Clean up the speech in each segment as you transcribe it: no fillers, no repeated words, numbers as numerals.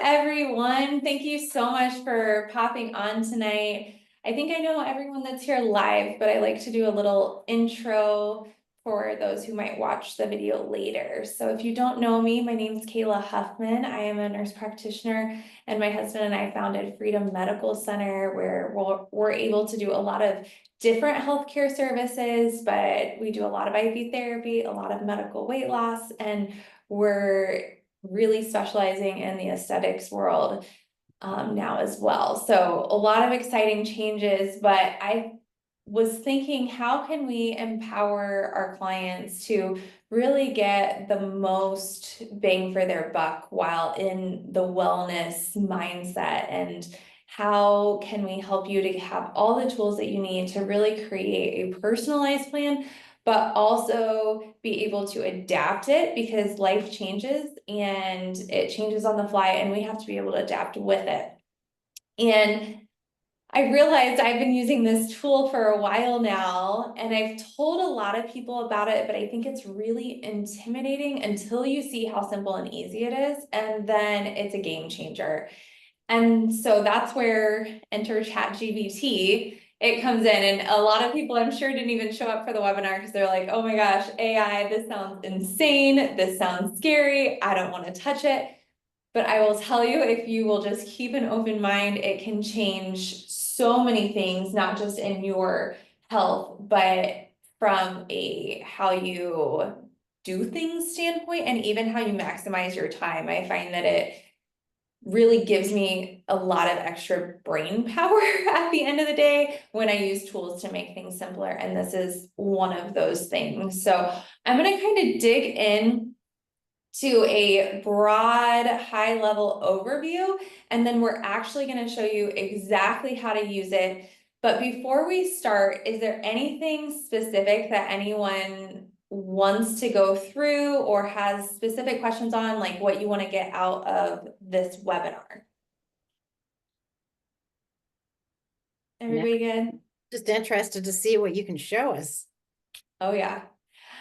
everyone. Thank you so much for popping on tonight. I think I know everyone that's here live, but I like to do a little intro for those who might watch the video later. So if you don't know me, my name is Kayla Huffman. I am a nurse practitioner, and my husband and I founded Freedom Medical Center, where we're able to do a lot of different healthcare services, but we do a lot of IV therapy, a lot of medical weight loss, and we're really specializing in the aesthetics world now as well. So a lot of exciting changes, but I was thinking, how can we empower our clients to really get the most bang for their buck while in the wellness mindset? And how can we help you to have all the tools that you need to really create a personalized plan, but also be able to adapt it, because life changes and it changes on the fly, and we have to be able to adapt with it. And I realized I've been using this tool for a while now, and I've told a lot of people about it, but I think it's really intimidating until you see how simple and easy it is, and then it's a game changer. And so that's where enter ChatGPT. It comes in, and a lot of people, I'm sure, didn't even show up for the webinar because they're like, oh my gosh, AI, this sounds insane. This sounds scary. I don't want to touch it. But I will tell you, if you will just keep an open mind, it can change so many things, not just in your health, but from a how you do things standpoint, and even how you maximize your time. I find that it really gives me a lot of extra brain power at the end of the day when I use tools to make things simpler. And this is one of those things. So I'm going to kind of dig in to a broad, high level overview, and then we're actually going to show you exactly how to use it. But before we start, is there anything specific that anyone wants to go through or has specific questions on, like what you want to get out of this webinar? Everybody good? Just interested to see what you can show us. Oh yeah.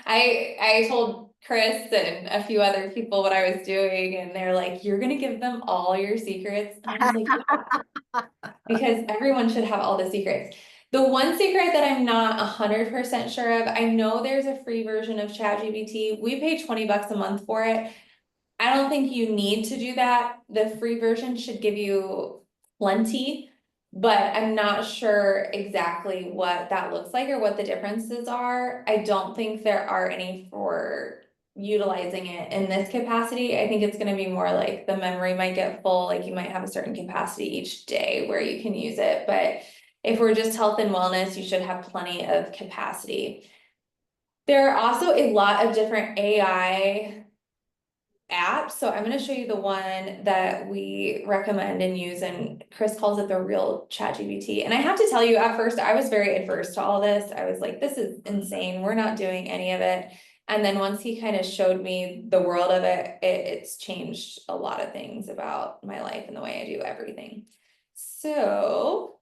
I told Chris and a few other people what I was doing, and they're like, you're gonna give them all your secrets. And I was like, yeah, because everyone should have all the secrets. The one secret that I'm not 100% sure of, I know there's a free version of ChatGPT. We pay 20 bucks a month for it. I don't think you need to do that. The free version should give you plenty, but I'm not sure exactly what that looks like or what the differences are. I don't think there are any for utilizing it in this capacity. I think it's going to be more like the memory might get full, like you might have a certain capacity each day where you can use it. But if we're just health and wellness, you should have plenty of capacity. There are also a lot of different AI apps. So I'm going to show you the one that we recommend and use, and Chris calls it the real ChatGPT. And I have to tell you, at first I was very adverse to all this. I was like, this is insane. We're not doing any of it. And then once he kind of showed me the world of it, it's changed a lot of things about my life and the way I do everything. So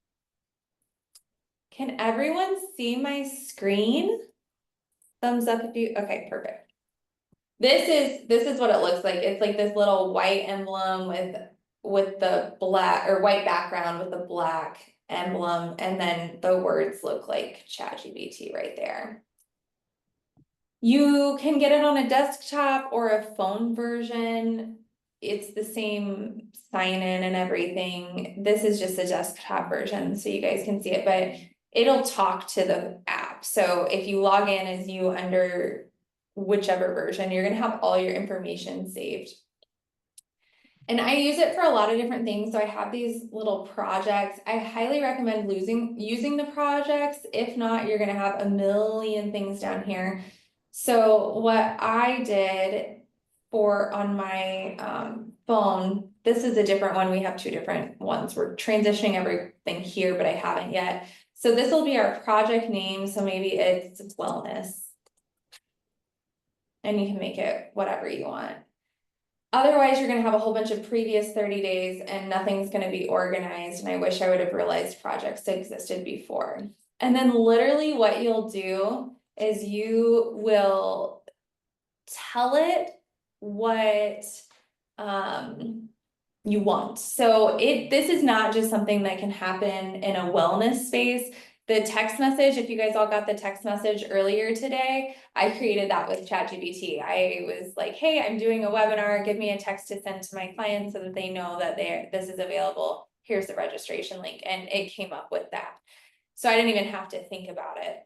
can everyone see my screen? Thumbs up if you, okay, perfect. This is what it looks like. It's like this little white emblem with the black, or white background with the black emblem, and then the words look like ChatGPT right there. You can get it on a desktop or a phone version. It's the same sign in and everything. This is just a desktop version, so you guys can see it, but it'll talk to the app. So if you log in as you under whichever version, you're gonna have all your information saved. And I use it for a lot of different things. So I have these little projects. I highly recommend using the projects. If not, you're gonna have a million things down here. So what I did for on my phone, this is a different one. We have two different ones. We're transitioning everything here, but I haven't yet. So this will be our project name. So maybe it's wellness. And you can make it whatever you want. Otherwise, you're gonna have a whole bunch of previous 30 days and nothing's gonna be organized. And I wish I would have realized projects existed before. And then literally what you'll do is you will tell it what you want. So this is not just something that can happen in a wellness space. The text message, if you guys all got the text message earlier today, I created that with ChatGPT. I was like, hey, I'm doing a webinar, give me a text to send to my clients so that they know that this is available. Here's the registration link, and it came up with that. So I didn't even have to think about it.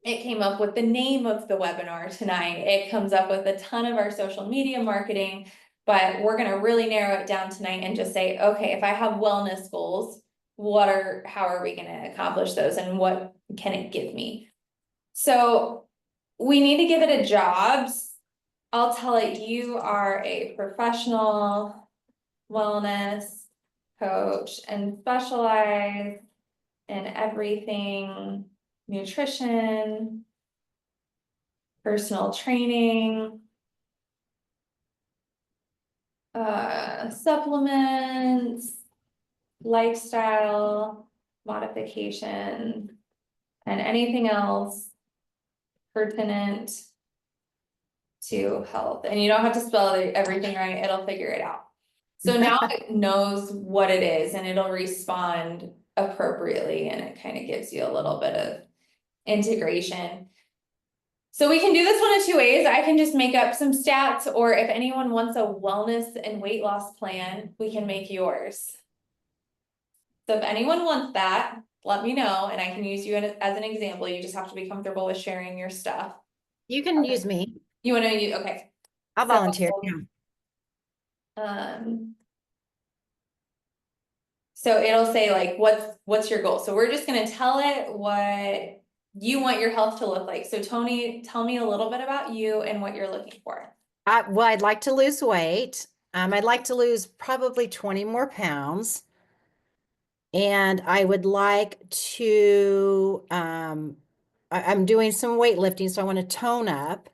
It came up with the name of the webinar tonight. It comes up with a ton of our social media marketing, but we're gonna really narrow it down tonight and just say, okay, if I have wellness goals, how are we gonna accomplish those and what can it give me? So we need to give it a job. I'll tell it you are a professional wellness coach and specialize in everything nutrition, personal training, supplements, lifestyle modification, and anything else pertinent to health. And you don't have to spell everything right, it'll figure it out. So now it knows what it is and it'll respond appropriately, and it kind of gives you a little bit of integration. So we can do this one of two ways. I can just make up some stats, or if anyone wants a wellness and weight loss plan, we can make yours. So if anyone wants that, let me know and I can use you as an example. You just have to be comfortable with sharing your stuff. You can use me. You want to use, okay. I'll So, volunteer. Yeah. um, so it'll say like, what's your goal? So we're just gonna tell it what you want your health to look like. So Tony, tell me a little bit about you and what you're looking for. Well, I'd like to lose weight. I'd like to lose probably 20 more pounds. And I would like to, I'm doing some weightlifting, so I want to tone up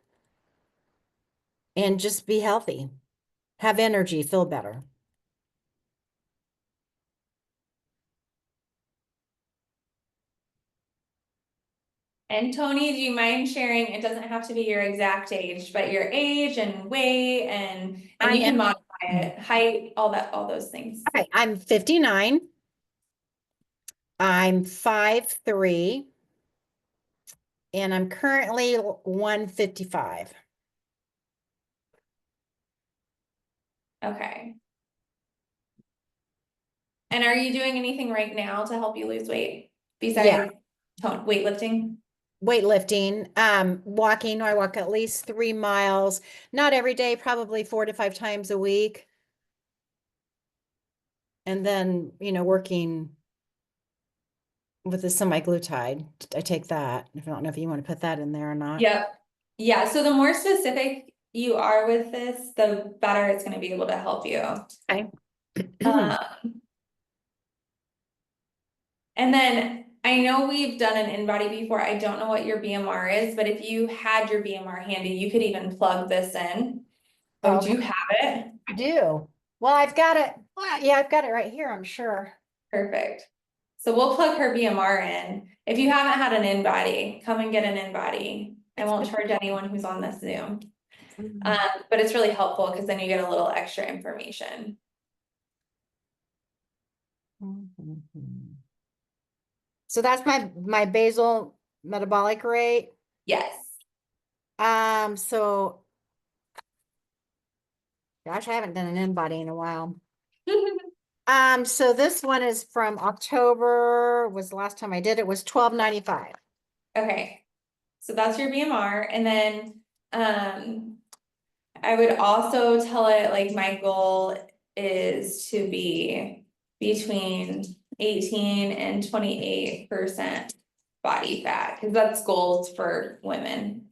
and just be healthy, have energy, feel better. And Tony, do you mind sharing? It doesn't have to be your exact age, but your age and weight and I you am, can modify it, height, all those things. okay, I'm 59. I'm 5'3", and I'm currently 155. Okay. And are you doing anything right now to help you lose weight Yeah, besides weightlifting? weightlifting, walking. I walk at least 3 miles, not every day, probably 4 to 5 times a week. And then, working with the semi-glutide. I take that. I don't know if you want to put that in there or not. Yep. Yeah, so the more specific you are with this, the better it's gonna be able to help you. Okay. Um, and then I know we've done an InBody before. I don't know what your BMR is, but if you had your BMR handy, you could even plug this in. Oh, do Okay. you have it? I do. Well, I've got it. Well, yeah, I've got it right here, I'm sure. Perfect. So we'll plug her BMR in. If you haven't had an InBody, come and get an InBody. I won't charge anyone who's on this Zoom. But it's really helpful because then you get a little extra information. So that's my basal metabolic rate. Yes. So gosh, I haven't done an in-body in a while. So this one is from October, was the last time I did it, was 1295. Okay, so that's your BMR, and then I would also tell it like my goal is to be between 18 and 28% body fat, because that's goals for women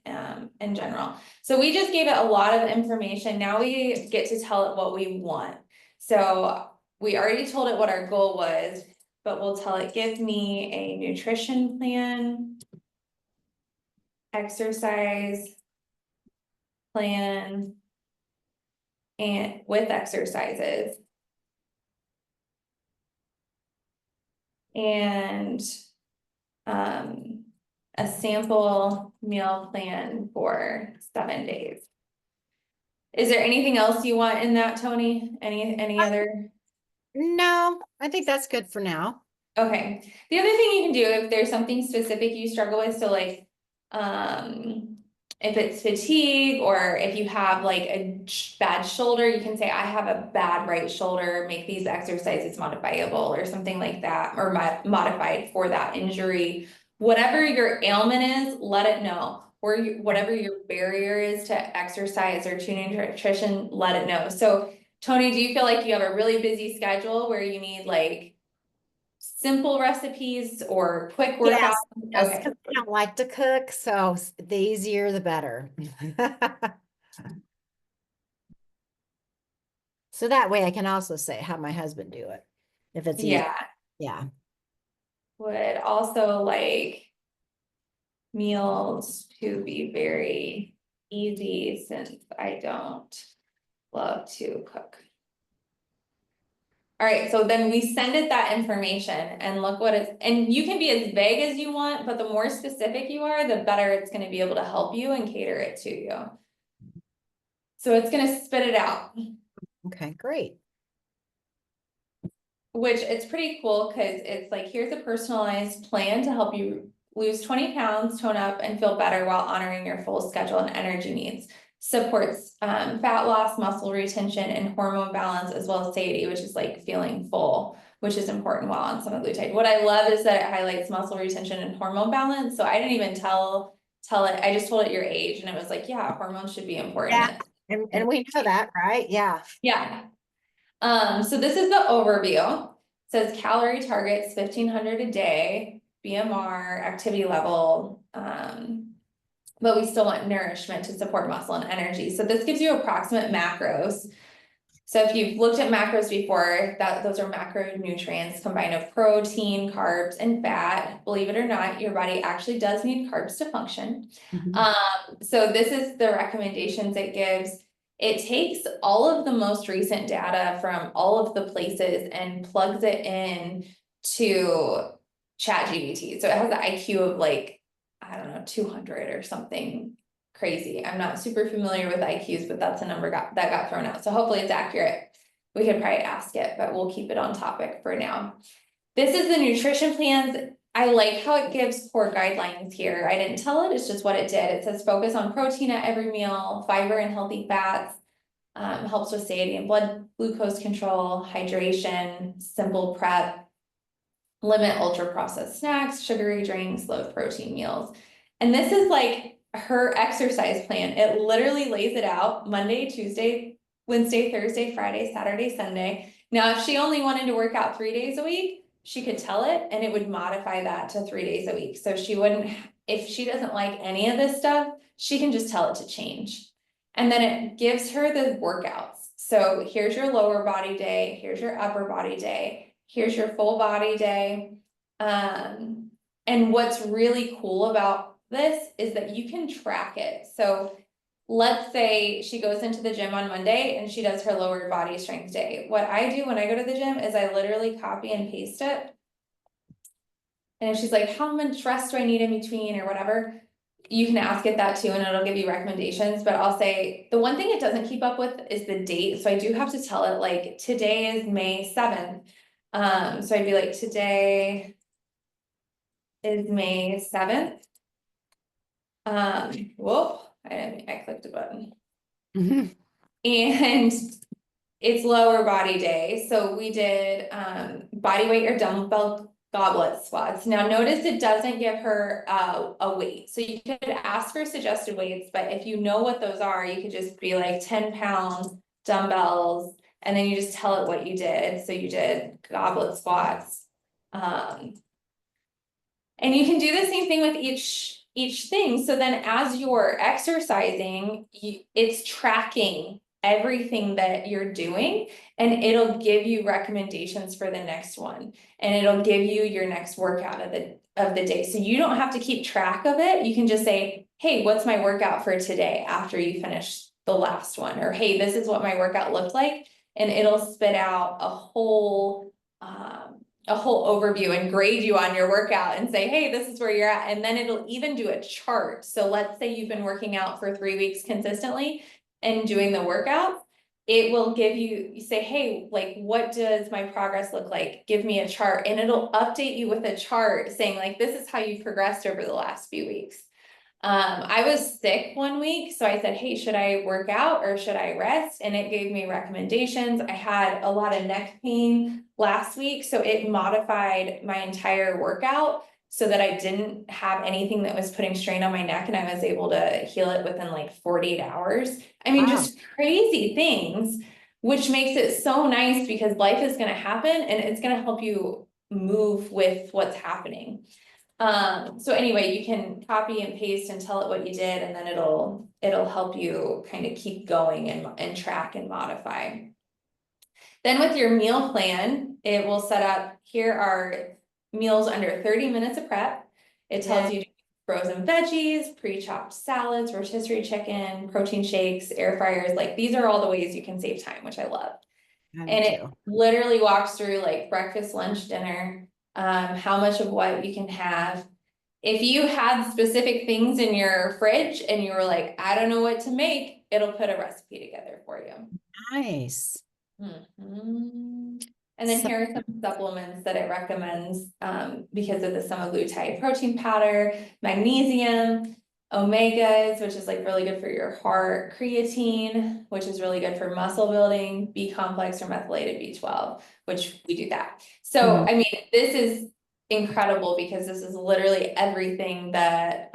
in general. So we just gave it a lot of information. Now we get to tell it what we want. So we already told it what our goal was, but we'll tell it, give me a nutrition plan, exercise plan, and with exercises. And a sample meal plan for 7 days. Is there anything else you want in that, Tony? Any other? No, I think that's good for now. Okay, the other thing you can do if there's something specific you struggle with, so like, um, if it's fatigue or if you have like a bad shoulder, you can say, I have a bad right shoulder, make these exercises modifiable or something like that, or modified for that injury. Whatever your ailment is, let it know. Or whatever your barrier is to exercise or to nutrition, let it know. So Tony, do you feel like you have a really busy schedule where you need like simple recipes or quick workouts? Yes, yes, Okay, because I don't like to cook, so the easier the better. So that way I can also say have my husband do it if it's easy. yeah, Yeah. would also like meals to be very easy since I don't love to cook. All right, so then we send it that information and look what it's, and you can be as vague as you want, but the more specific you are, the better it's gonna be able to help you and cater it to you. So it's gonna spit it out. Okay, great. Which it's pretty cool because it's like, here's a personalized plan to help you lose 20 pounds, tone up, and feel better while honoring your full schedule and energy needs. Supports fat loss, muscle retention, and hormone balance, as well as satiety, which is like feeling full, which is important while on semaglutide. What I love is that it highlights muscle retention and hormone balance. So I didn't even tell it, I just told it your age, and it was like, yeah, hormones should be Yeah. important. And we know that, right? Yeah. Yeah. So this is the overview. It says calorie targets 1,500 a day, BMR, activity level. But we still want nourishment to support muscle and energy. So this gives you approximate macros. So if you've looked at macros before, those are macronutrients combined of protein, carbs, and fat. Believe it or not, your body actually does need carbs to function. Mhm. So this is the recommendations it gives. It takes all of the most recent data from all of the places and plugs it in to ChatGPT. So it has an IQ of like, I don't know, 200 or something crazy. I'm not super familiar with IQs, but that's a number that got thrown out. So hopefully it's accurate. We could probably ask it, but we'll keep it on topic for now. This is the nutrition plans. I like how it gives core guidelines here. I didn't tell it, it's just what it did. It says focus on protein at every meal, fiber and healthy fats, helps with satiety and blood glucose control, hydration, simple prep, limit ultra processed snacks, sugary drinks, low protein meals. And this is like her exercise plan. It literally lays it out Monday, Tuesday, Wednesday, Thursday, Friday, Saturday, Sunday. Now, if she only wanted to work out 3 days a week, she could tell it and it would modify that to 3 days a week. So she wouldn't, if she doesn't like any of this stuff, she can just tell it to change. And then it gives her the workouts. So here's your lower body day, here's your upper body day, here's your full body day. And what's really cool about this is that you can track it. So let's say she goes into the gym on Monday and she does her lower body strength day. What I do when I go to the gym is I literally copy and paste it. And if she's like, how much rest do I need in between or whatever, you can ask it that too, and it'll give you recommendations. But I'll say the one thing it doesn't keep up with is the date. So I do have to tell it like today is May 7th. So I'd be like, today is May 7th. Whoop, I clicked a button. Mhm. And it's lower body day. So we did body weight or dumbbell goblet squats. Now notice it doesn't give her a weight. So you could ask for suggested weights, but if you know what those are, you could just be like 10-pound dumbbells, and then you just tell it what you did. So you did goblet squats. And you can do the same thing with each thing. So then as you're exercising, it's tracking everything that you're doing, and it'll give you recommendations for the next one, and it'll give you your next workout of the day. So you don't have to keep track of it. You can just say, hey, what's my workout for today after you finish the last one? Or hey, this is what my workout looked like, and it'll spit out a whole overview and grade you on your workout and say, hey, this is where you're at. And then it'll even do a chart. So let's say you've been working out for 3 weeks consistently. and doing the workouts, it will give you, you say, hey, like, what does my progress look like? Give me a chart, and it'll update you with a chart saying like, this is how you progressed over the last few weeks. I was sick one week, so I said, hey, should I work out or should I rest? And it gave me recommendations. I had a lot of neck pain last week, so it modified my entire workout so that I didn't have anything that was putting strain on my neck, and I was able to heal it within like 48 hours. I mean, Wow. just crazy things, which makes it so nice because life is gonna happen and it's gonna help you move with what's happening. So anyway, you can copy and paste and tell it what you did, and then it'll help you kind of keep going and track and modify. Then with your meal plan, it will set up, here are meals under 30 minutes of prep. It Yeah, tells you frozen veggies, pre-chopped salads, rotisserie chicken, protein shakes, air fryers. Like, these are all the ways you can save time, which I love. I do And it too. literally walks through like breakfast, lunch, dinner, how much of what you can have. If you had specific things in your fridge and you were like, I don't know what to make, it'll put a recipe together for you. Nice. Mhm. And then So, here are some supplements that it recommends, because of the semaglutide: protein powder, magnesium, omegas, which is like really good for your heart, creatine, which is really good for muscle building, B complex or methylated B12, which we do that. So, mhm. I mean, this is incredible because this is literally everything that,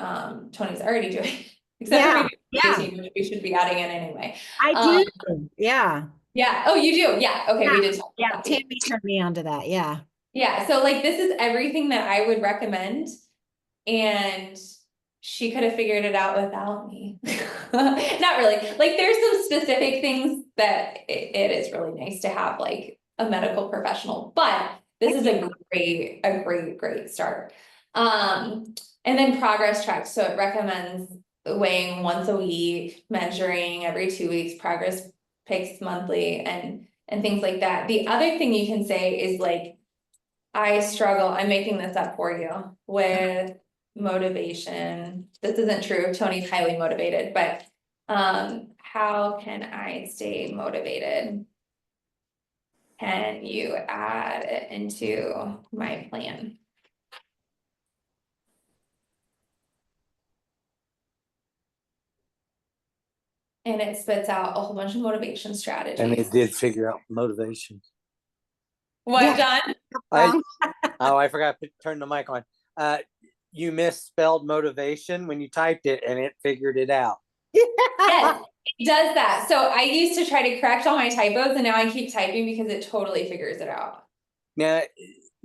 Tony's already doing, except for Yeah, maybe yeah, creatine, which we should be adding in anyway. I Um, do. Yeah, yeah. Oh, you do? Yeah. Okay. yeah, We did talk yeah. about that. Tammy turned me on to that. Yeah. Yeah. So like, this is everything that I would recommend, and she could have figured it out without me. Not really. Like, there's some specific things that it is really nice to have like a medical professional, but this is a great start. And then progress tracks. So it recommends weighing once a week, measuring every 2 weeks, progress pics monthly, and things like that. The other thing you can say is like, I struggle, I'm making this up for you, with motivation. This isn't true, Tony's highly motivated, but how can I stay motivated? Can you add it into my plan? And it spits out a whole bunch of motivation And strategies. it did figure out motivation. What, Yeah. John? I Wrong. I forgot to turn the mic on. You misspelled motivation when you typed it, and it figured it out. Yes, it does that. So I used to try to correct all my typos, and now I keep typing because it totally figures it out. Now,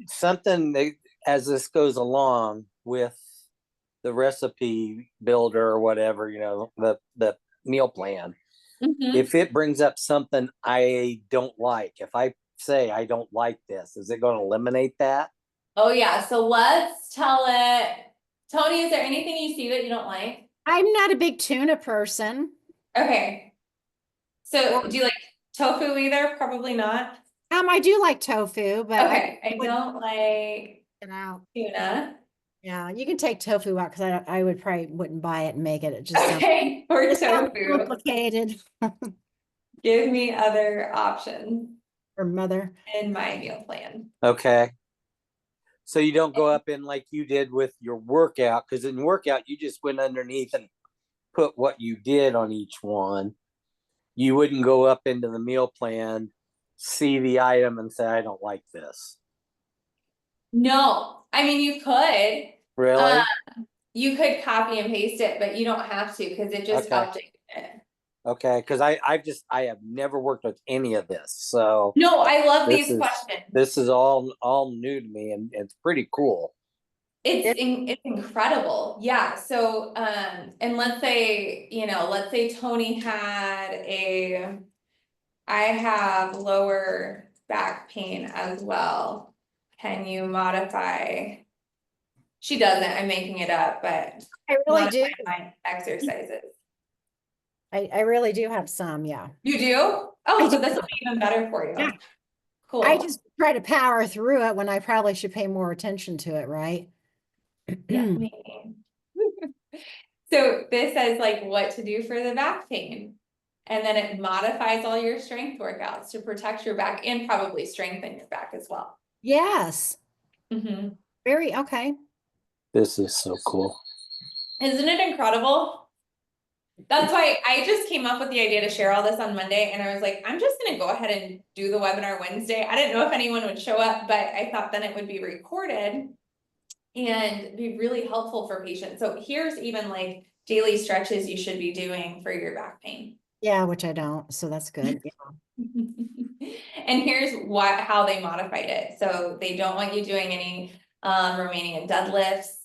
something that, as this goes along with the recipe builder or whatever, the meal plan, Mhm. if it brings up something I don't like, if I say I don't like this, is it going to eliminate that? Oh yeah, so let's tell it. Tony, is there anything you see that you don't like? I'm not a big tuna person. Okay, Or so do you like tofu either? Probably not. I do like tofu, but I Okay, I would don't like take it out. tuna. Yeah, you can take tofu out because I would probably wouldn't buy it and make it. Okay, or It sounds tofu. complicated Give me other options for mother. in my meal plan. Okay. So you don't go up in like you did with your workout, because in workout you just went underneath and put what you did on each one. You wouldn't go up into the meal plan, see the item, and say, I don't like this. No, I mean, you could. Uh, Really? you could copy and paste it, but you don't have to because it just Okay. updated it. Okay. Because I have never worked with any of this. So No, I love this these is questions. this is all new to me, and it's pretty cool. It, It's incredible. Yeah. So, and let's say Tony had I have lower back pain as well. Can you modify? She doesn't, I'm making it up, but I really modify do. my exercises. I really do have some, yeah. You do? I Oh, do. so this will be even better for Yeah. you. I Cool. just try to power through it when I probably should pay more attention to it, right? Yeah, maybe. So this says like what to do for the back pain. And then it modifies all your strength workouts to protect your back and probably strengthen your back as well. Yes. Mhm. Very okay. This is so cool. Isn't it incredible? That's why I just came up with the idea to share all this on Monday, and I was like, I'm just gonna go ahead and do the webinar Wednesday. I didn't know if anyone would show up, but I thought then it would be recorded and be really helpful for patients. So here's even like daily stretches you should be doing for your back pain. Yeah, which I don't, so that's good. And here's how they modified it. So they don't want you doing any Romanian deadlifts.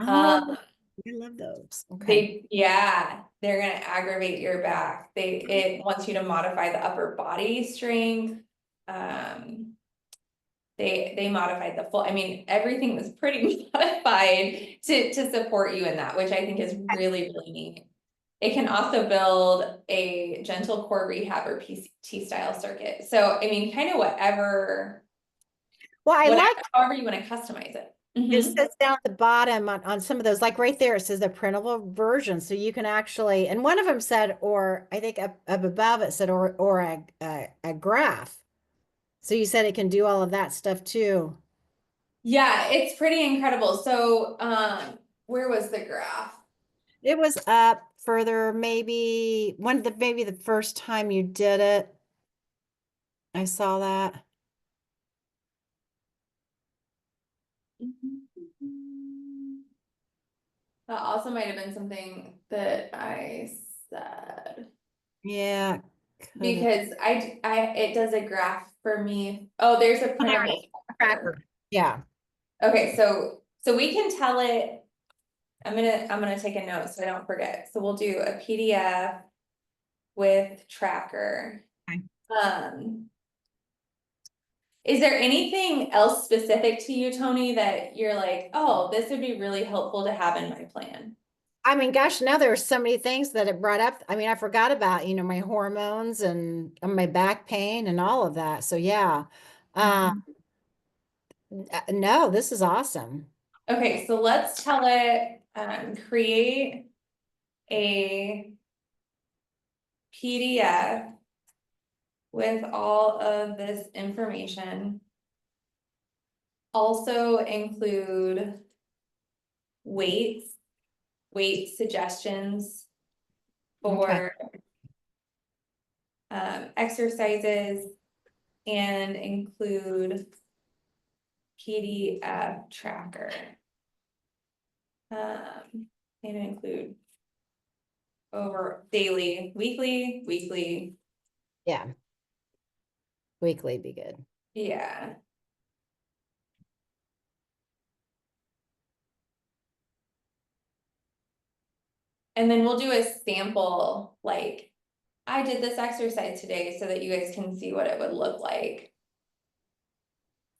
Oh, I love those. Okay. They're gonna aggravate your back. It wants you to modify the upper body strength. They modified the full, I mean, everything was pretty modified to support you in that, which I think is really, really neat. It can also build a gentle core rehab or PT style circuit. So, I mean, kind of whatever, Well, I like however you want to customize it. it Mhm. says down at the bottom on some of those, like right there, it says the printable version. So you can actually, and one of them said, or I think up above it said, or a graph. So you said it can do all of that stuff too. Yeah, it's pretty incredible. So, where was the graph? It was up further, maybe maybe the first time you did it. I saw that. That also might have been something that I said. Yeah, could have. Because it does a graph for me. Oh, there's a printable tracker. Yeah. Okay, so we can tell it, I'm gonna take a note so I don't forget. So we'll do a PDF with tracker. Okay. Is there anything else specific to you, Tony, that you're like, oh, this would be really helpful to have in my plan? I mean, gosh, now there are so many things that it brought up. I mean, I forgot about, my hormones and my back pain and all of that. So yeah. Mhm. No, this is awesome. Okay, so let's tell it, create a PDF with all of this information. Also include weights, weight suggestions Okay. for exercises, and include PDF tracker. And include over daily, weekly. Yeah. Weekly be good. Yeah. And then we'll do a sample, like, I did this exercise today so that you guys can see what it would look like.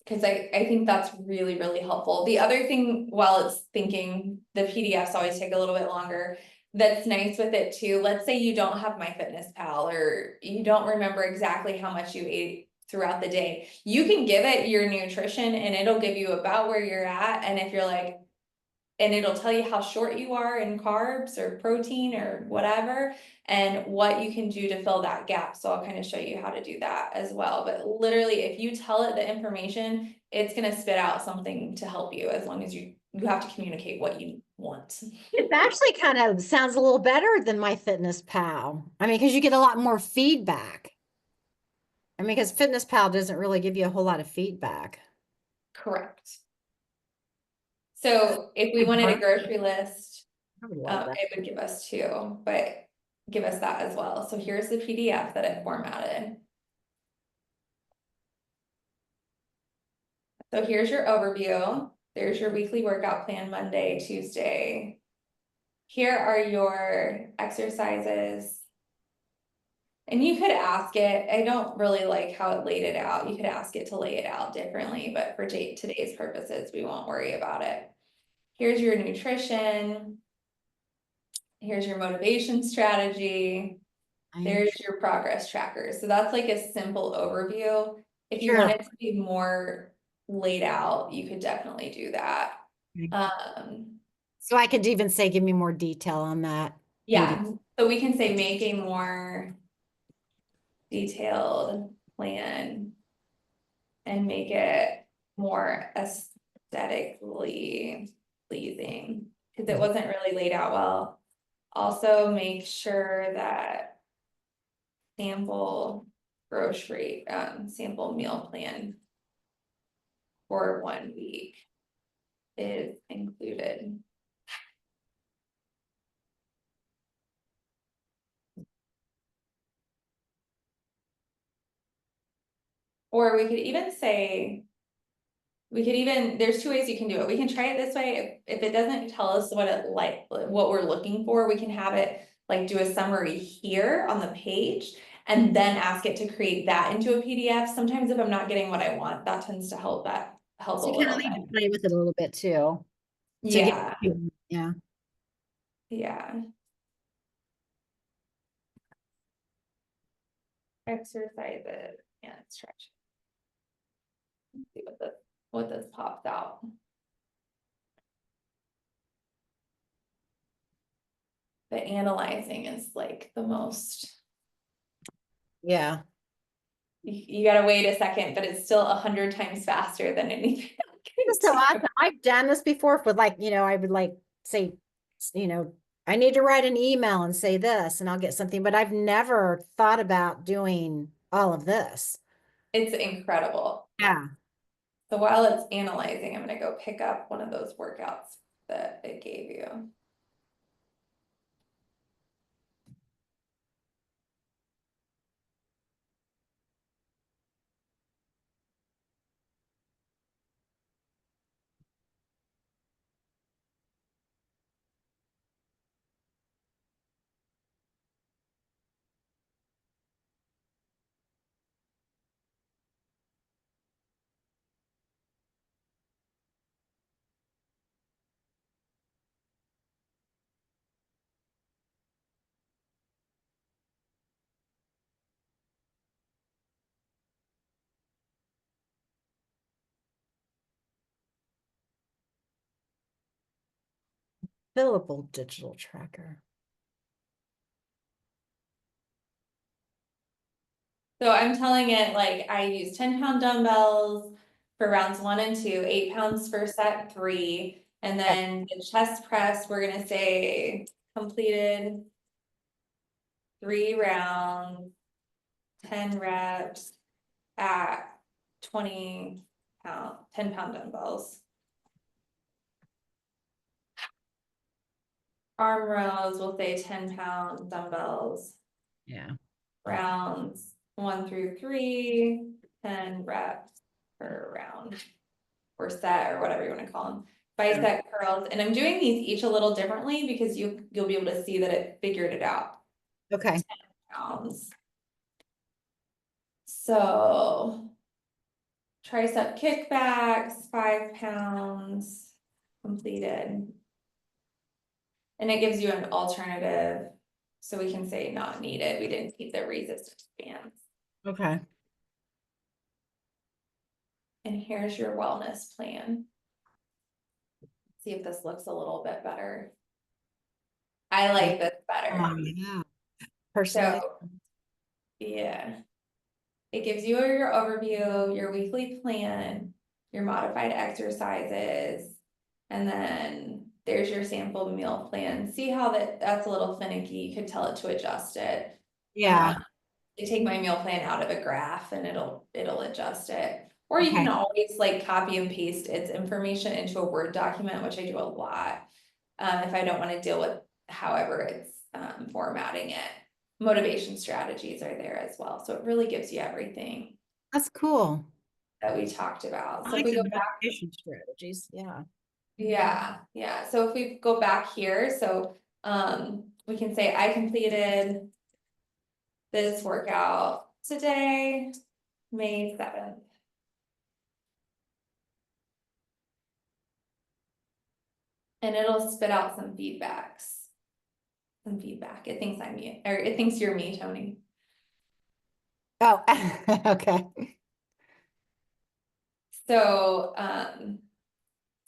Cause I think that's really, really helpful. The other thing, while it's thinking, the PDFs always take a little bit longer. That's nice with it too. Let's say you don't have MyFitnessPal or you don't remember exactly how much you ate throughout the day. You can give it your nutrition and it'll give you about where you're at. And if you're like, and it'll tell you how short you are in carbs or protein or whatever, and what you can do to fill that gap. So I'll kind of show you how to do that as well. But literally, if you tell it the information, it's gonna spit out something to help you, as long as you have to communicate what you want. It actually kind of sounds a little better than MyFitnessPal. I mean, because you get a lot more feedback. I mean, because FitnessPal doesn't really give you a whole lot of feedback. Correct. So if we wanted a grocery list, I would love that. it would give us two, but give us that as well. So here's the PDF that it formatted. So here's your overview. There's your weekly workout plan, Monday, Tuesday. Here are your exercises. And you could ask it, I don't really like how it laid it out. You could ask it to lay it out differently, but for today's purposes, we won't worry about it. Here's your nutrition. Here's your motivation strategy. There's your progress tracker. So that's like a simple overview. If you Sure. want it to be more laid out, you could definitely do that. So I could even say, give me more detail on that. Yeah, so we can say make a more detailed plan and make it more aesthetically pleasing, because it wasn't really laid out well. Also, make sure that sample sample meal plan for 1 week is included. Or we could even say, there's 2 ways you can do it. We can try it this way. If it doesn't tell us what we're looking for, we can have it like do a summary here on the page and then ask it to create that into a PDF. Sometimes if I'm not getting what I want, that tends to help a So you kind little of need bit. to play with it a little bit too. To Yeah, yeah. yeah. Exercises and stretch. Let's see what this pops out. The analyzing is like the most, Yeah. you gotta wait a second, but it's still 100 times faster than anything. That's so awesome. I've done this before with like, I would like say, I need to write an email and say this and I'll get something, but I've never thought about doing all of this. It's incredible. Yeah. So while it's analyzing, I'm gonna go pick up one of those workouts that it gave you. Fillable digital tracker. So I'm telling it like I use 10-pound dumbbells for rounds 1 and 2, 8 pounds for set 3. And then the chest press, we're gonna say completed 3 rounds, 10 reps at 10-pound dumbbells. Arm rows, we'll say 10-pound dumbbells. Yeah. Rounds 1 through 3, 10 reps per round or set or whatever you want to call them. Bicep curls, and I'm doing these each a little differently because you'll be able to see that it figured it out. Okay. 10 pounds. So tricep kickbacks, 5 pounds completed. And it gives you an alternative. So we can say not needed. We didn't need the resistance bands. Okay. And here's your wellness plan. See if this looks a little bit better. I like this better. Yeah. Personally. So, yeah. It gives you your overview, your weekly plan, your modified exercises, and then there's your sample meal plan. See how that's a little finicky. You could tell it to adjust it. Yeah. I take my meal plan out of a graph and it'll adjust it. Or you Okay. can always like copy and paste its information into a Word document, which I do a lot. If I don't want to deal with however it's formatting it. Motivation strategies are there as well. So it really gives you everything That's cool. that we talked about. I So if like we the go back, motivation strategies. Yeah. yeah. So if we go back here, so we can say I completed this workout today, May 7th. And it'll spit out some feedbacks. Some feedback. It thinks I'm me, or it thinks you're me, Tony. Oh, okay. So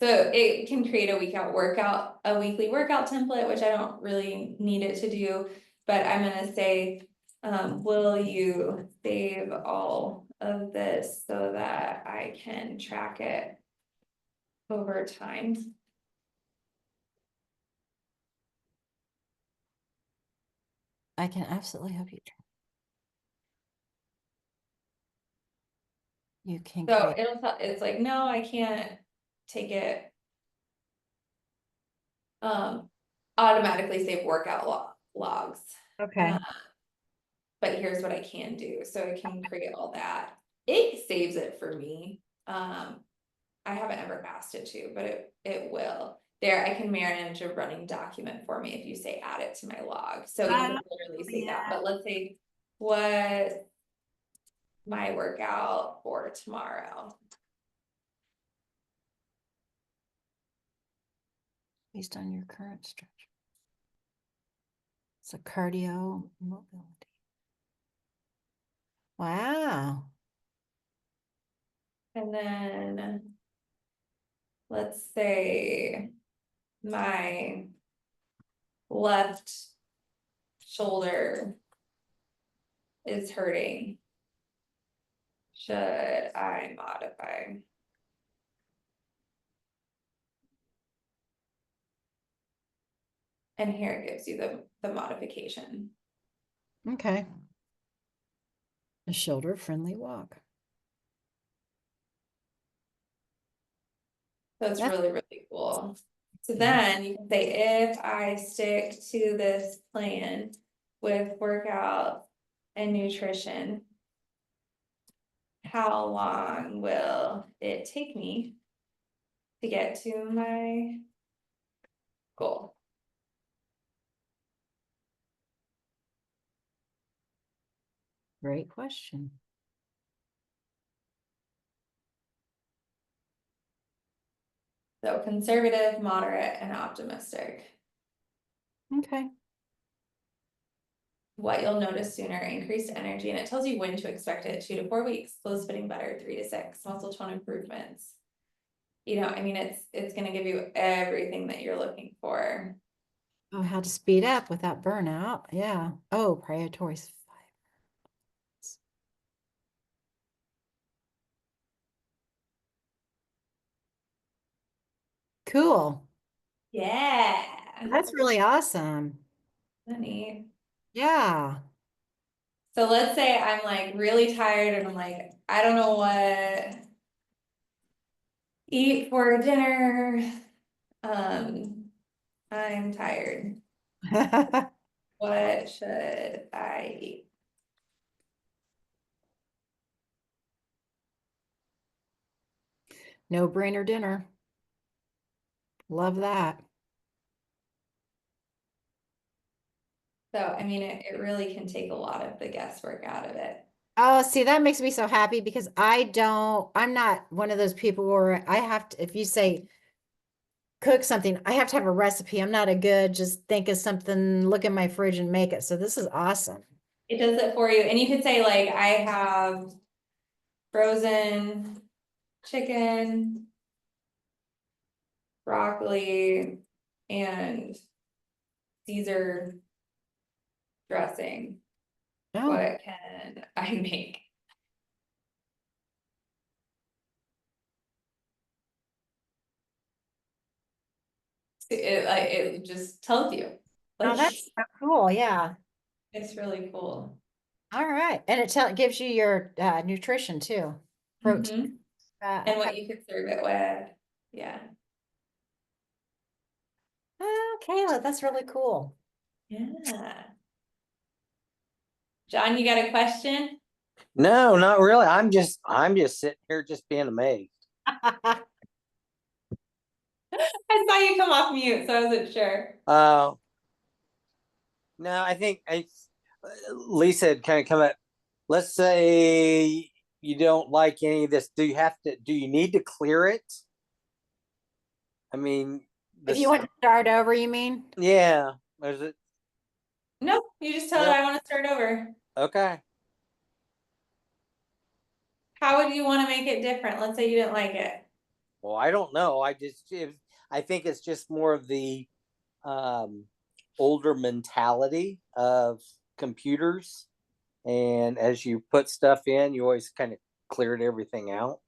so it can create a weekly workout template, which I don't really need it to do, but I'm gonna say will you save all of this so that I can track it over time? I can absolutely help you. You can So create. it'll tell, it's like, no, I can't take it. Automatically save workout logs. Okay. But here's what I can do. So I can create all that. It saves it for me. I haven't ever asked it to, but it will. There, I can manage a running document for me if you say add it to my log. So you can literally say that. But let's say what my workout for tomorrow. Based on your current structure. So cardio mobility. Wow. And then let's say my left shoulder is hurting. Should I modify? And here it gives you the modification. Okay. A shoulder friendly walk. So it's That's really, really cool. So then you can say, if I stick to this plan with workout and nutrition, how long will it take me to get to my goal? great question. So conservative, moderate, and optimistic. Okay. What you'll notice sooner, increased energy, and it tells you when to expect it, 2 to 4 weeks, clothes fitting better, 3 to 6, muscle tone improvements. You know, I mean, it's gonna give you everything that you're looking for. Oh, how to speed up without burnout. Yeah. Oh, prioritize fibers. Cool. Yeah. That's really awesome. Neat. Yeah. So let's say I'm like really tired and I'm like, I don't know what eat for dinner. I'm tired. What should I eat? No brainer dinner. Love that. So, I mean, it really can take a lot of the guesswork out of it. Oh, see, that makes me so happy because I'm not one of those people where I have to, if you say cook something, I have to have a recipe. I'm not a good, just think of something, look in my fridge and make it. So this is awesome. It does it for you. And you could say like, I have frozen chicken, broccoli, and Caesar dressing. Oh, What can I make? It just tells you. oh, Like, that's so cool. Yeah. it's really cool. All right. And it gives you your nutrition too. Protein. Mhm. And what you could serve it with. Yeah. Oh, Kayla, that's really cool. Yeah. John, you got a question? No, not really. I'm just sitting here just being amazed. I saw you come off mute, so I wasn't sure. No, Lisa had kind of come up. Let's say you don't like any of this. Do you need to clear it? I mean, If you this, want to start over, you mean? yeah. Is it? Nope, you just tell No. her I want to start over. Okay. How would you want to make it different? Let's say you didn't like it. Well, I don't know. I think it's just more of the older mentality of computers. And as you put stuff in, you always kind of cleared everything out.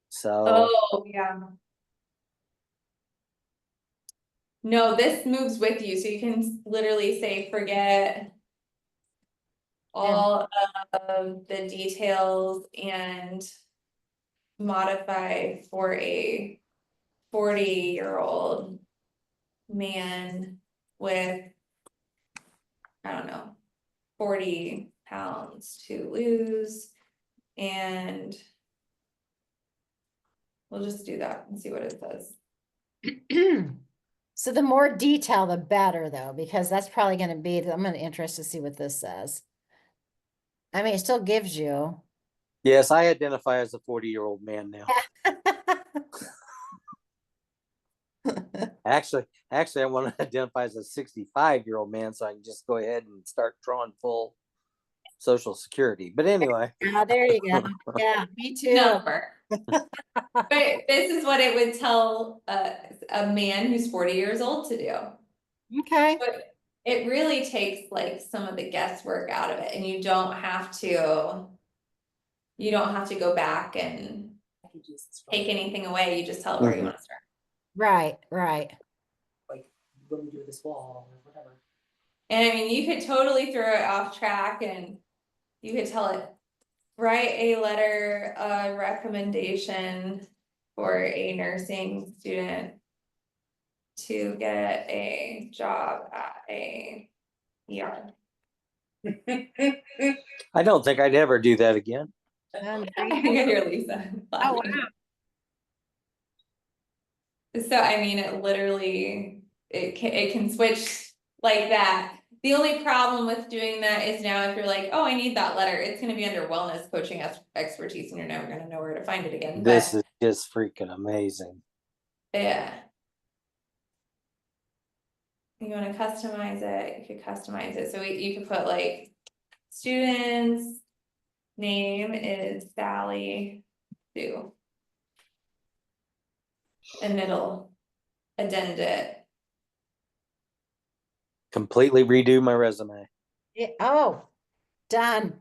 So Oh, yeah. No, this moves with you, so you can literally say, forget all of the details and modify for a 40-year-old man with, I don't know, 40 pounds to lose, and we'll just do that and see what it says. So the more detail, the better, though, because that's probably going to be, I'm going to interested to see what this says. I mean, it still gives you. yes, I identify as a 40-year-old man now. Actually, I want to identify as a 65-year-old man, so I can just go ahead and start drawing full Social Security. But anyway, Oh, there you go. Yeah, me too. Number. But this is what it would tell a man who's 40 years old to do. Okay. But it really takes like some of the guesswork out of it, and you don't have to go back and take anything away. You just tell it where you want to start. Right, right. Like, what do we do with this wall or whatever? And I mean, you could totally throw it off track, and you could tell it, write a letter, recommendation for a nursing student to get a job at a ER. I don't think I'd ever do that again. I think I hear Lisa. Oh, wow. So I mean, it literally, it can switch like that. The only problem with doing that is now if you're like, oh, I need that letter, it's gonna be under wellness coaching expertise, and you're never gonna know where to find it again. This But is just freaking amazing. yeah. You wanna customize it, you could customize it. So you could put like, student's name is Sally Sue. And it'll addend it. Completely redo my resume. Yeah. Oh, done.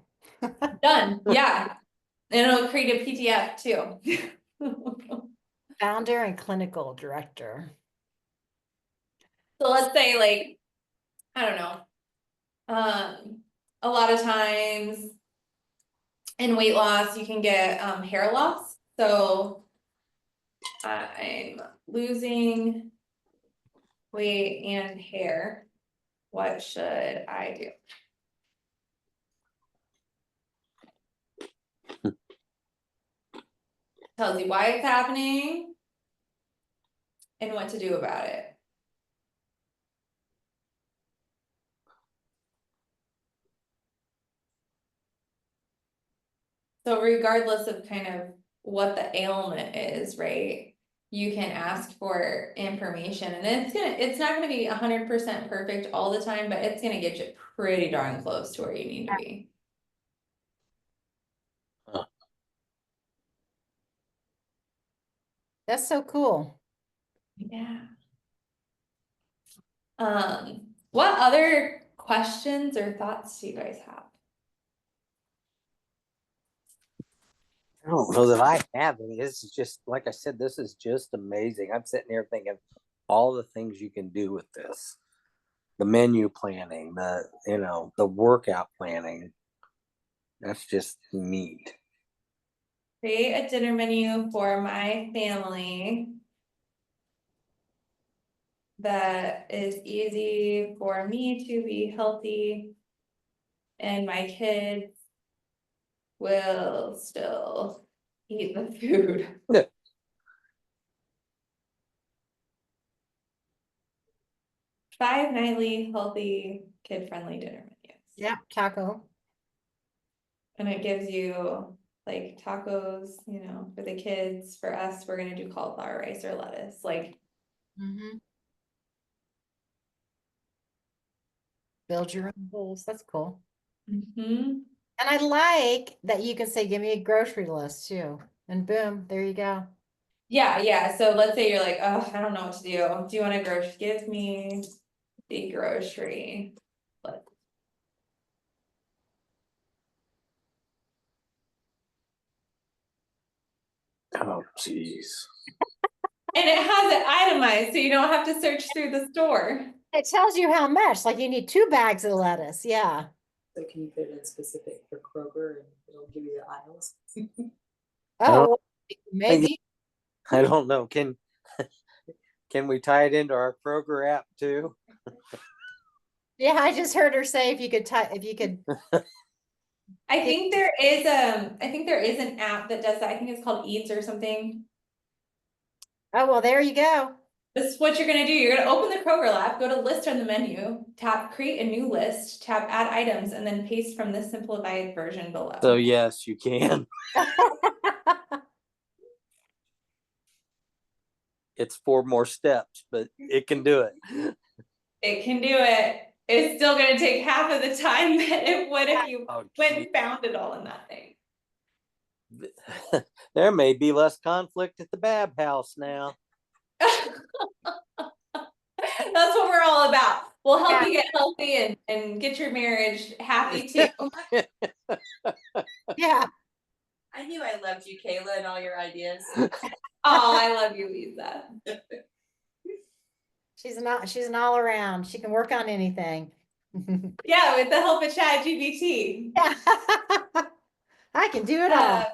Done, yeah. And it'll create a PDF too. Founder and clinical director. So let's say like, I don't know. A lot of times in weight loss, you can get hair loss. So I'm losing weight and hair. What should I do? Tells you why it's happening and what to do about it. So regardless of kind of what the ailment is, right? You can ask for information, and it's not gonna be 100% perfect all the time, but it's gonna get you pretty darn close to where you need to be. That's so cool. Yeah. What other questions or thoughts do you guys have? I don't know that I have any. This is just, like I said, this is just amazing. I'm sitting here thinking all the things you can do with this. The menu planning, the workout planning. That's just neat. Create a dinner menu for my family that is easy for me to be healthy, and my kids will still eat the food. Yeah. 5 nightly healthy kid-friendly dinner menus. Yeah, taco. And it gives you like tacos, for the kids. For us, we're gonna do cauliflower rice or lettuce, like. Build your own bowls. That's cool. Mhm. And I like that you can say, give me a grocery list too. And boom, there you go. Yeah, so let's say you're like, oh, I don't know what to do. Do you want to give me the grocery list? Oh, jeez. And it has it itemized, so you don't have to search through the store. It tells you how much, like you need 2 bags of lettuce, yeah. So can you put it in specific for Kroger and it'll give you the aisles? Oh, maybe. I don't know. Can we tie it into our Kroger app too? Yeah, I just heard her say if you could I think there is an app that does that. I think it's called Eats or something. oh, well, there you go. This is what you're gonna do. You're gonna open the Kroger app, go to list on the menu, tap create a new list, tap add items, and then paste from the simplified version below. So yes, you can. It's 4 more steps, but it can do it. It can do it. It's still gonna take half of the time that it would if you Oh, went gee. and found it all in that thing. There may be less conflict at the Bab house now. That's what we're all about. We'll help Yeah. you get healthy and get your marriage happy too. Yeah. I knew I loved you, Kayla, and all your ideas. Oh, I love you, Lisa. She's an all around. She can work on anything. Yeah, with the help of ChatGPT. Yeah. I can do it all.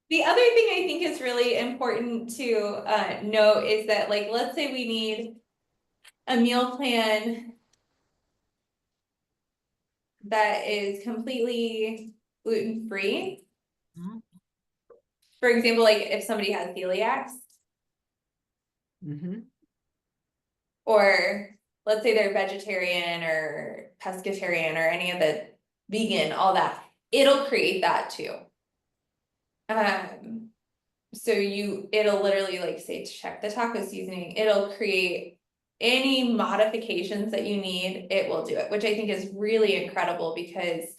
The other thing I think is really important to note is that, like, let's say we need a meal plan that is completely gluten-free. Mhm. For example, like if somebody has celiacs, Mhm. or let's say they're vegetarian or pescatarian or any of the vegan, all that, it'll create that too. So it'll literally like say check the taco seasoning, it'll create any modifications that you need, it will do it, which I think is really incredible because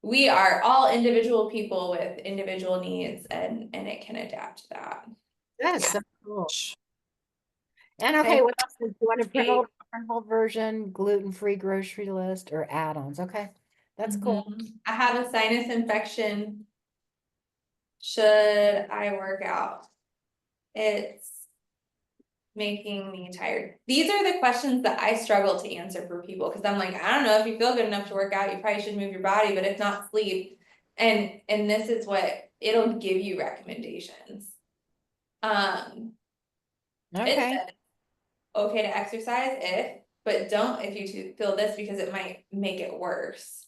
we are all individual people with individual needs and it can adapt to that. That is so cool. And okay, what else? Do you want a printable version, gluten-free grocery list, or add-ons? Okay, that's cool. I have a sinus infection. Should I work out? It's making me tired. These are the questions that I struggle to answer for people because I'm like, I don't know, if you feel good enough to work out, you probably should move your body, but if not, sleep. And this is what it'll give you recommendations. It Okay. says, okay to exercise but don't if you feel this because it might make it worse.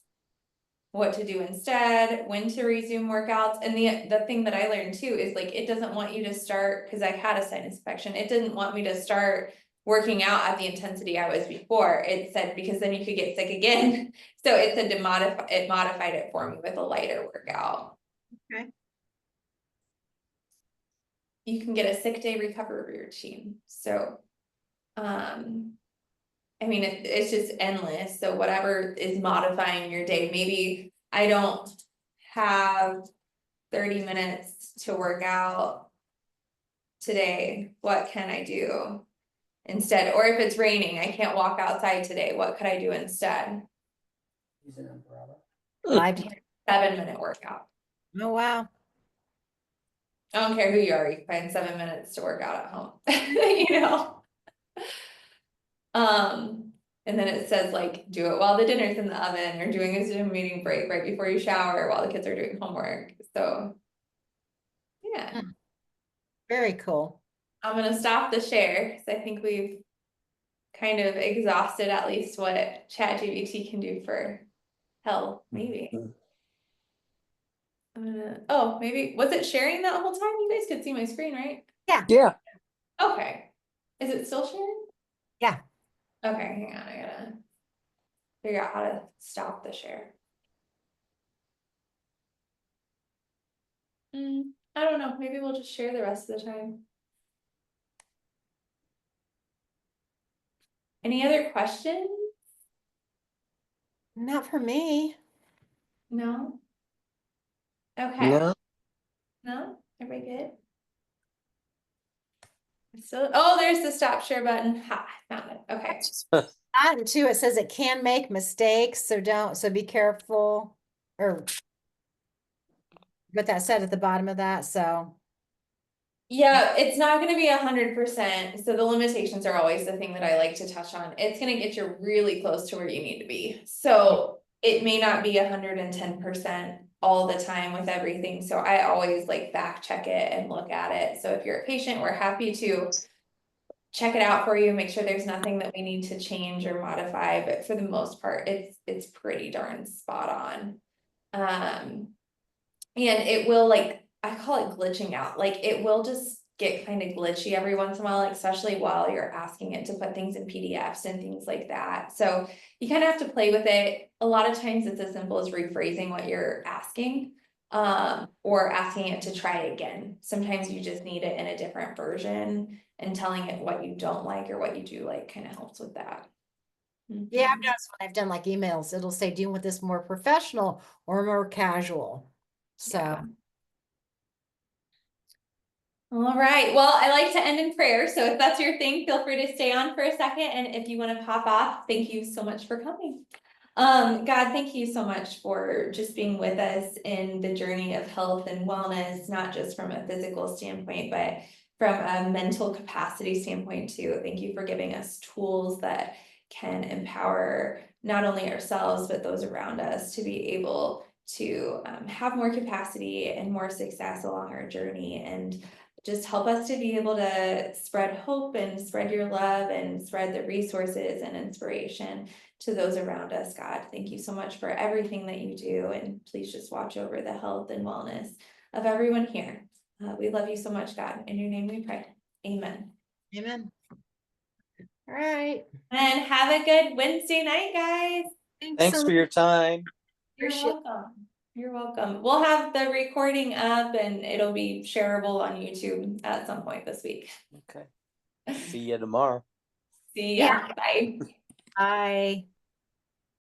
What to do instead, when to resume workouts. And the thing that I learned too is like, it doesn't want you to start, because I had a sinus infection, it didn't want me to start working out at the intensity I was before. It said, because then you could get sick again. So it said it modified it for me with a lighter workout. Okay. You can get a sick day recovery routine. So, I mean, it's just endless. So whatever is modifying your day, maybe I don't have 30 minutes to work out today. What can I do instead? Or if it's raining, I can't walk outside today. What could I do instead? Use an umbrella. 5 to 7-minute workout. Oh, wow. I don't care who you are, you can find 7 minutes to work out at home, you know? And then it says like, do it while the dinner's in the oven or doing a Zoom meeting break right before you shower while the kids are doing homework. So, yeah. Very cool. I'm gonna stop the share, because I think we've kind of exhausted at least what ChatGPT can do for health, maybe. Oh, maybe, was it sharing that whole time? You guys could see my screen, right? Yeah. Okay. Is it still sharing? Yeah. Okay, hang on, I gotta figure out how to stop the share. I don't know, maybe we'll just share the rest of the time. Any other questions? Not for me. No? Okay. No. No? Everybody good? Oh, there's the stop share button. Ha, I found it. Okay. And too, it says it can make mistakes, so be careful. Or what that said at the bottom of that, so. Yeah, it's not gonna be 100%, so the limitations are always the thing that I like to touch on. It's gonna get you really close to where you need to be. So it may not be 110% all the time with everything, so I always like fact check it and look at it. So if you're a patient, we're happy to check it out for you, make sure there's nothing that we need to change or modify, but for the most part, it's pretty darn spot on. And it will like, I call it glitching out, like it will just get kind of glitchy every once in a while, like, especially while you're asking it to put things in PDFs and things like that. So you kind of have to play with it. A lot of times it's as simple as rephrasing what you're asking, or asking it to try again. Sometimes you just need it in a different version, and telling it what you don't like or what you do like kind of helps with that. Yeah, I've Mhm. noticed when I've done like emails, it'll say, do you want this more professional or more casual? So, Yeah. All right, well, I like to end in prayer, so if that's your thing, feel free to stay on for a second, and if you want to pop off, thank you so much for coming. God, thank you so much for just being with us in the journey of health and wellness, not just from a physical standpoint, but from a mental capacity standpoint too. Thank you for giving us tools that can empower not only ourselves, but those around us to be able to have more capacity and more success along our journey, and just help us to be able to spread hope and spread your love and spread the resources and inspiration to those around us, God. Thank you so much for everything that you do, and please just watch over the health and wellness of everyone here. We love you so much, God. In your name we pray. Amen. amen. All right. And have a good Wednesday night, guys. Thanks for your time. You're Appreciate it. welcome. You're welcome. We'll have the recording up and it'll be shareable on YouTube at some point this week. Okay. See you tomorrow. See ya. Bye. Bye.